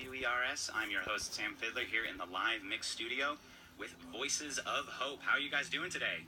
WERS. I'm your host, Sam Fiddler, here in the live mix studio with Voices of Hope. How are you guys doing today?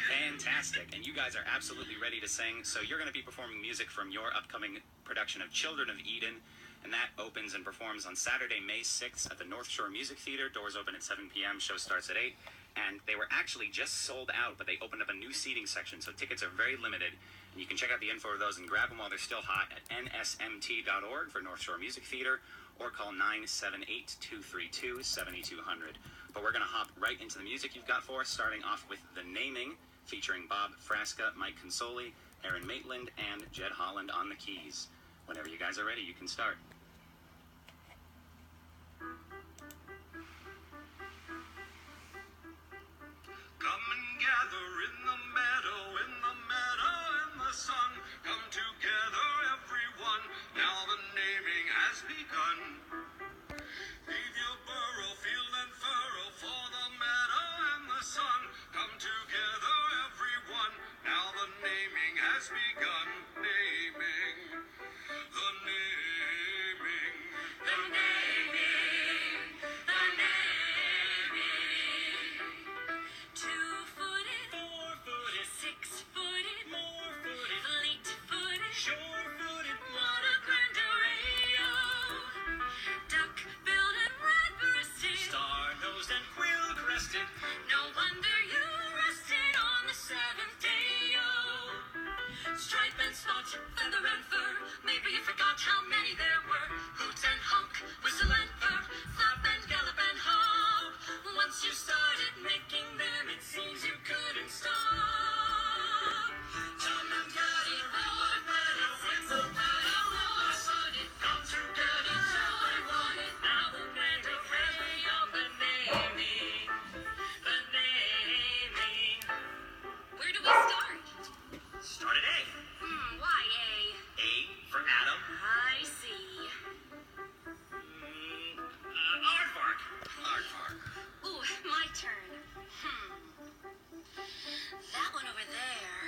Fantastic. And you guys are absolutely ready to sing. So you're going to be performing music from your upcoming production of Children of Eden. And that opens and performs on Saturday, May 6th at the North Shore Music Theater. Doors open at 7 p.m. Show starts at 8. And they were actually just sold out, but they opened up a new seating section. So tickets are very limited. And you can check out the info of those and grab them while they're still hot at nsmt.org for North Shore Music Theater, or call 978-232-7200. But we're going to hop right into the music you've got for us, starting off with The Naming, featuring Bob Frasca, Mike Consoli, Aaron Maitland, and Jed Holland on the keys. Whenever you guys are ready, you can start. Come and gather in the meadow, in the sun. Come together, everyone. Now the naming has begun. Leave your burrow, field and furrow for the meadow and the sun. Come together, everyone. Now the naming has begun. Naming. The naming. The naming. The naming. 2-footed, 4-footed, 6-footed, more-footed, fleet-footed, sure-footed, what a grand array-o. Duck-billed and red-breasted, star-nosed and quill-crested. no wonder you rested on the seventh day-o. Stripe and spot, feather and fur, maybe you forgot how many there were. Hoot and honk, whistle and purr, flap and gallop and hop. Once you started making them, it seems you couldn't stop. Come and gather in the meadow, in the sun. Come together, everyone. Now the grand array of the naming. The naming. Where do we start? Start at A. Why A? A for Adam. I see. Aardvark. Aardvark. Ooh, my turn. That one over there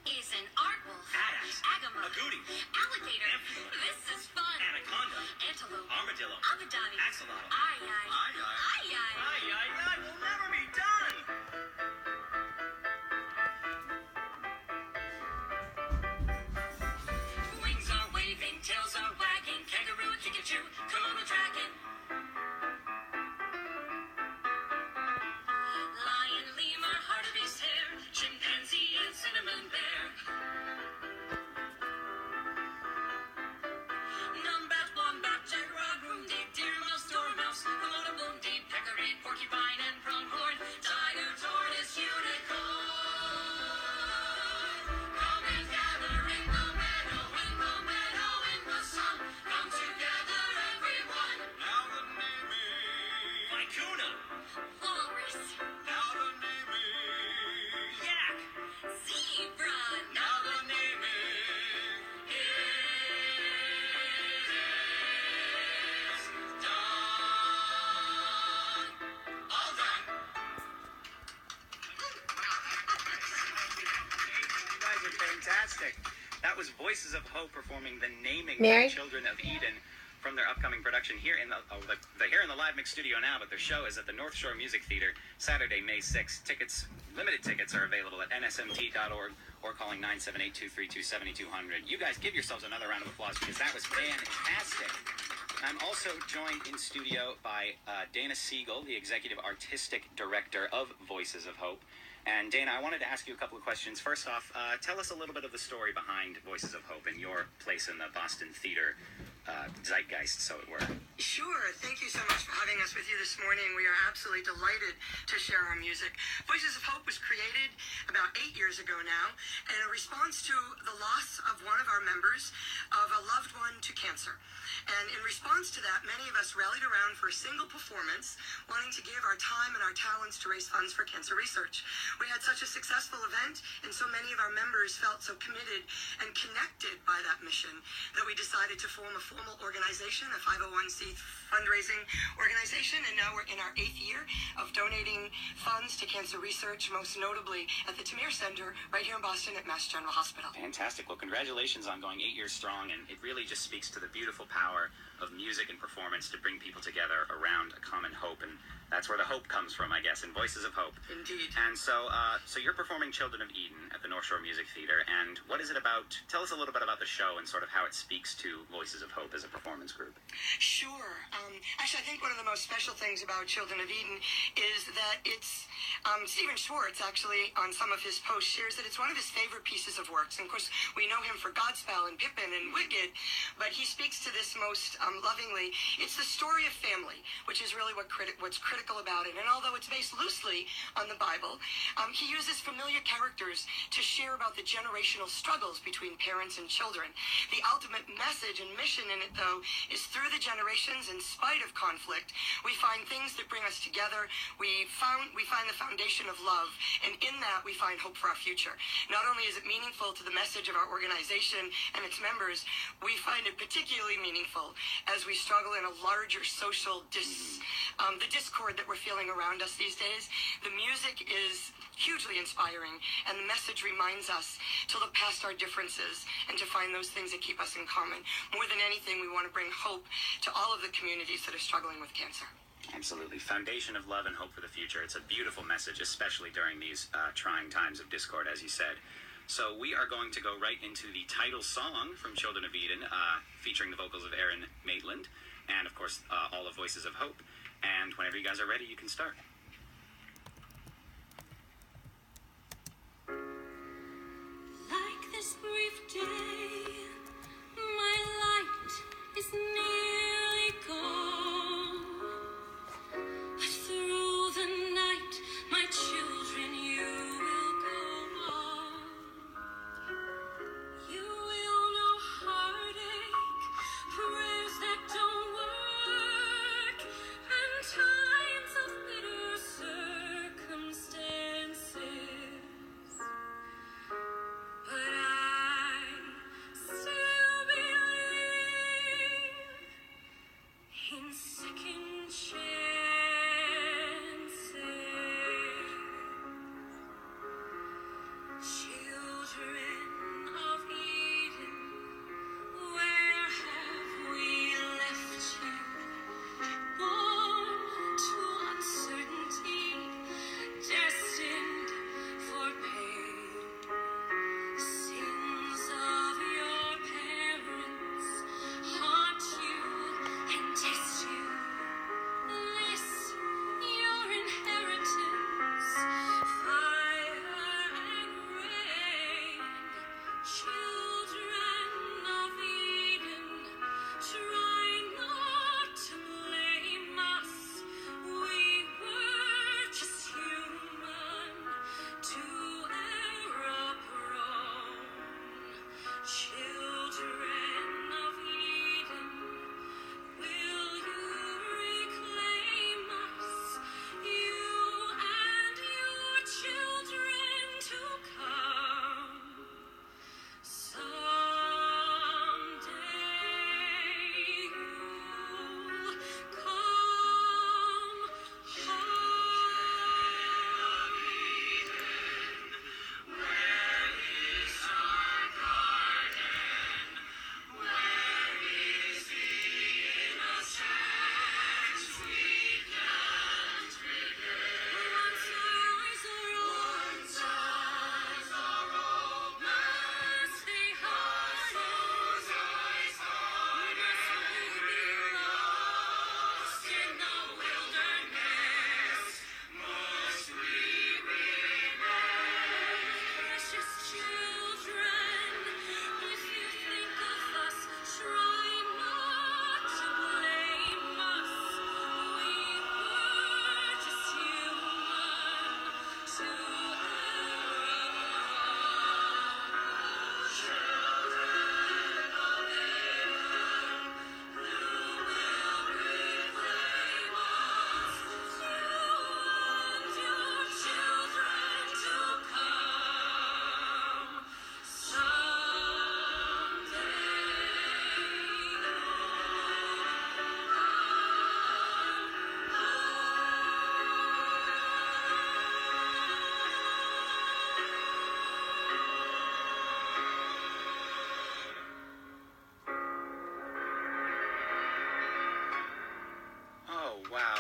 is an aardwolf. Adax. Agama. Agouti. Alligator. Amphion. This is fun. Anaconda. Antelope. Armadillo. Apadani. Axolotl. Aye, aye. Aye, aye. Aye, aye. Aye, aye, aye. We'll never be done. Wings are waving, tails are wagging. Kangaroo, Pikachu, Komodo dragon. Lion, lemur, hartebeest, hare, chimpanzee, and cinnamon bear. Numbat, wombat, jaguar, groomdy, deer mouse, dormouse, Komodo mundi, peccary, porcupine, and pronghorn, tiger, tortoise, unicorn. Come and gather in the meadow, in the sun. Come together, everyone. Now the naming. Vicuna. Walrus, Now the naming. Yak. zebra, Now the naming is done. All done. You guys are fantastic. That was Voices of Hope performing The Naming Mary? by Children of Eden from their upcoming production here in they're here in the live mix studio now, but their show is at the North Shore Music Theater Saturday, May 6th. Limited tickets are available at nsmt.org or calling 978-232-7200. You guys give yourselves another round of applause because that was fantastic. I'm also joined in studio by Dana Siegel, the Executive Artistic Director of Voices of Hope. And Dana, I wanted to ask you a couple of questions. First off, tell us a little bit of the story behind Voices of Hope and your place in the Boston theater zeitgeist, so it were. Sure. Thank you so much for having us with you this morning. We are absolutely delighted to share our music. Voices of Hope was created about 8 years ago now in a response to the loss of one of our members of a loved one to cancer. And in response to that, many of us rallied around for a single performance, wanting to give our time and our talents to raise funds for cancer research. We had such a successful event, and so many of our members felt so committed and connected by that mission that we decided to form a formal organization, a 501c fundraising organization, and now we're in our 8th year of donating funds to cancer research, most notably at the Tamir Center right here in Boston at Mass General Hospital. Fantastic. Well, congratulations on going 8 years strong, and it really just speaks to the beautiful power of music and performance to bring people together around a common hope, and that's where the hope comes from, I guess, in Voices of Hope. Indeed. And so you're performing Children of Eden at the North Shore Music Theater, and what is it about? Tell us a little bit about the show and sort of how it speaks to Voices of Hope as a performance group. Sure. Actually, I think one of the most special things about Children of Eden is that it's, Stephen Schwartz actually on some of his posts shares that it's one of his favorite pieces of works. And of course, we know him for Godspell and Pippin and Wicked, but he speaks to this most lovingly. It's the story of family, which is really what's critical about it. And although it's based loosely on the Bible, he uses familiar characters to share about the generational struggles between parents and children. The ultimate message and mission in it, though, is through the generations, in spite of conflict, we find things that bring us together. We find the foundation of love, and in that we find hope for our future. Not only is it meaningful to the message of our organization and its members, we find it particularly meaningful as we struggle in a larger social the discord that we're feeling around us these days. The music is hugely inspiring, and the message reminds us to look past our differences and to find those things that keep us in common. More than anything, we want to bring hope to all of the communities that are struggling with cancer. Absolutely. Foundation of love and hope for the future. It's a beautiful message, especially during these trying times of discord, as you said. So we are going to go right into the title song from Children of Eden, featuring the vocals of Aaron Maitland, and of course, all of Voices of Hope. And whenever you guys are ready, you can start. Like this brief day, my light is nearly gone. But through the night, my children, you will go on. You will know heartache, prayers that don't work, and times of bitter circumstances. But I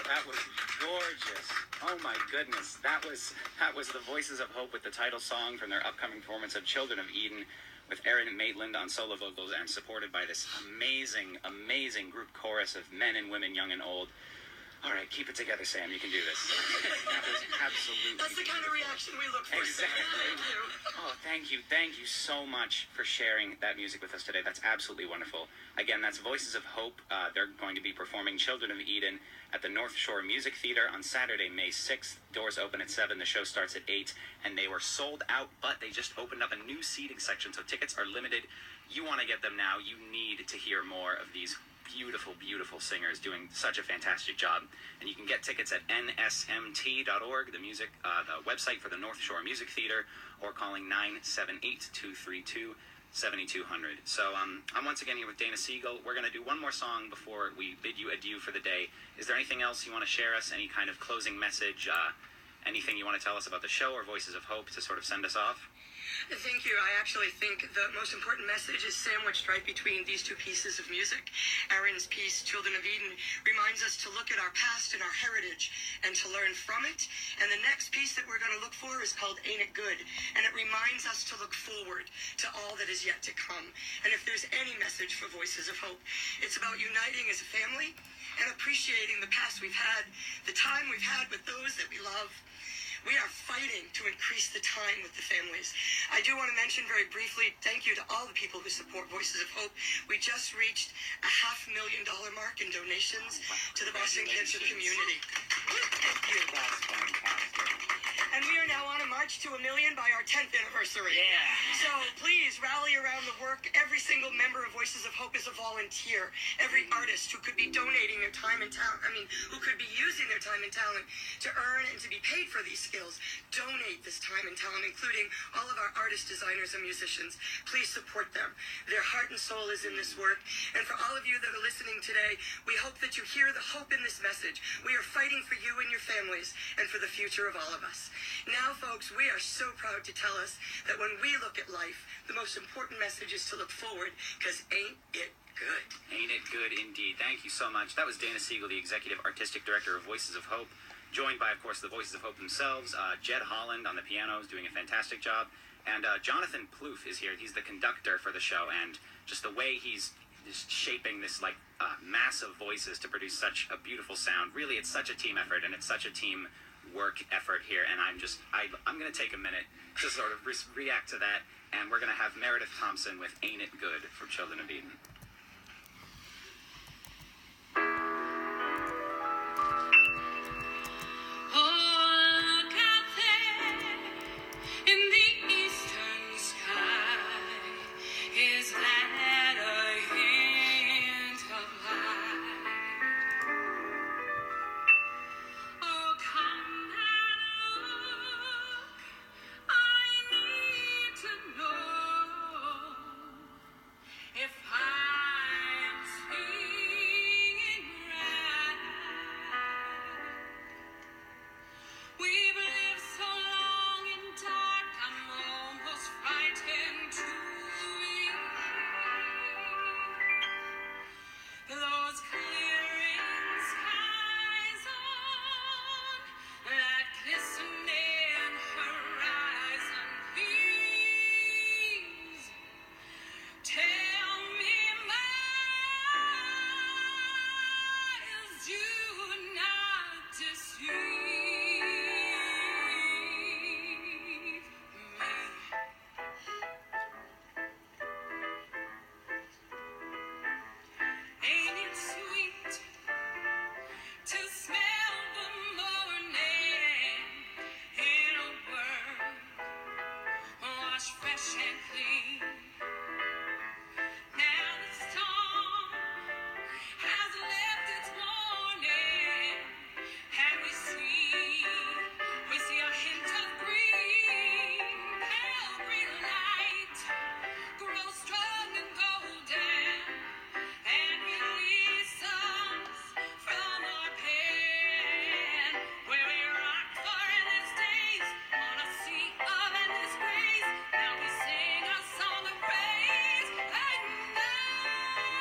That was gorgeous. Oh my goodness. That was the Voices of Hope with the title song from their upcoming performance of Children of Eden with Aaron Maitland on solo vocals and supported by this amazing, amazing group chorus of men and women, young and old. All right, keep it together, Sam. You can do this. That was absolutely That's the kind of reaction we look for. Exactly. Thank you. Oh, thank you. Thank you so much for sharing that music with us today. That's absolutely wonderful. Again, that's Voices of Hope. They're going to be performing Children of Eden at the North Shore Music Theater on Saturday, May 6th. Doors open at 7. The show starts at 8. And they were sold out, but they just opened up a new seating section, so tickets are limited. You want to get them now. You need to hear more of these beautiful, beautiful singers doing such a fantastic job. And you can get tickets at nsmt.org, the website for the North Shore Music Theater, or calling 978-232-7200. So I'm once again here with Dana Siegel. We're going to do one more song before we bid you adieu for the day. Is there anything else you want to share us? Any kind of closing message? Anything you want to tell us about the show or Voices of Hope to sort of send us off? Thank you. I actually think the most important message is sandwiched right between these two pieces of music. Aaron's piece, Children of Eden, reminds us to look at our past and our heritage and to learn from it. And the next piece that we're going to look for is called Ain't It Good? And it reminds us to look forward to all that is yet to come. And if there's any message for Voices of Hope, it's about uniting as a family and appreciating the past we've had, the time we've had with those that we love. We are fighting to increase the time with the families. I do want to mention very briefly, thank you to all the people who support Voices of Hope. We just reached a $500,000 mark in donations to the Boston Cancer community. Thank you. That's fantastic. And we are now on a march to $1 million by our 10th anniversary. Yeah. So please rally around the work. Every single member of Voices of Hope is a volunteer. Every artist who could be donating their time and talent, who could be using their time and talent to earn and to be paid for these skills, donate this time and talent, including all of our artists, designers, and musicians. Please support them. Their heart and soul is in this work. And for all of you that are listening today, we hope that you hear the hope in this message. We are fighting for you and your families and for the future of all of us. Now, folks, we are so proud to tell us that when we look at life, the most important message is to look forward, because ain't it good? Ain't it good indeed. Thank you so much. That was Dana Siegel, the Executive Artistic Director of Voices of Hope, joined by, of course, the Voices of Hope themselves. Jed Holland on the piano is doing a fantastic job. And Jonathan Plouffe is here. He's the conductor for the show. And just the way he's just shaping this, mass of voices to produce such a beautiful sound. Really, it's such a team effort, and it's such a team work effort here. And I'm going to take a minute to sort of react to that. And we're going to have Meredith Thompson with Ain't It Good from Children of Eden.